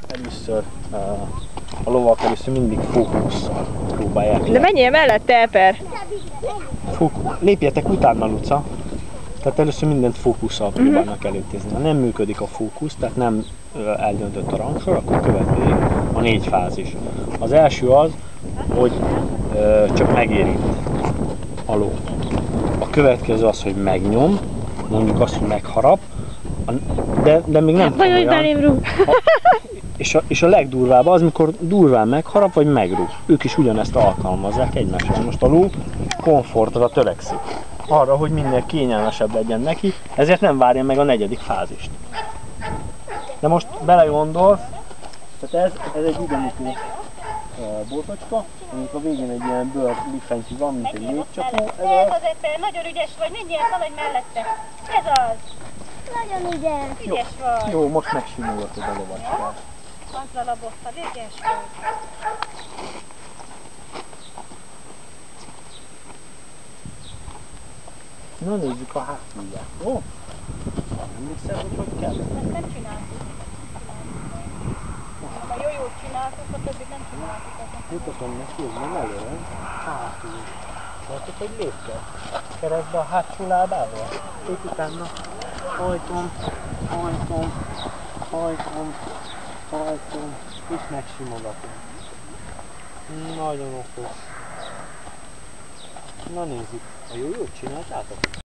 Először a lovak mindig fókusszal próbálják. De menjél mellette, Eper! Lépjetek utána, Luca. Tehát először mindent fókusszal próbálnak elintézni. Ha nem működik a fókusz, tehát nem eldöntött a rangsor, akkor következik a 4 fázis. Az első az, hogy csak megérint a ló. A következő az, hogy megnyom, mondjuk azt, hogy megharap, de még nem komolyan. És a legdurvább az, amikor durván megharap, vagy megrúg. Ők is ugyanezt alkalmazzák egymással. Most a ló komfortra törekszik. Arra, hogy minél kényelmesebb legyen neki, ezért nem várja meg a 4. fázist. De most belegondolsz, tehát ez egy üdemítő bortocska, amik a végén egy ilyen bőr liffentyű van, mint egy légcsapó. Ez az Eper, nagyon ügyes vagy, menjél, szaladj mellette. Ez az. Nagyon ügyes. Ügyes vagy. Jó, most megsimogatod a lovacskát. Azzal a bottal, ügyes vagy. Na nézzük a hátulját, jó? Emlékszel, hogy kell? Ezt nem csináltuk. Ha jó jót csináltuk, a többit nem csináltuk. Mutatom neki, nem előre, hátul. Látod, hogy lépte? Keresztbe a hátsó lábával. Lép utána. Hajtom, hajtom, hajtom, hajtom, és megsimogatom. Nagyon okos. Na nézzük, a jó jót csináltátok?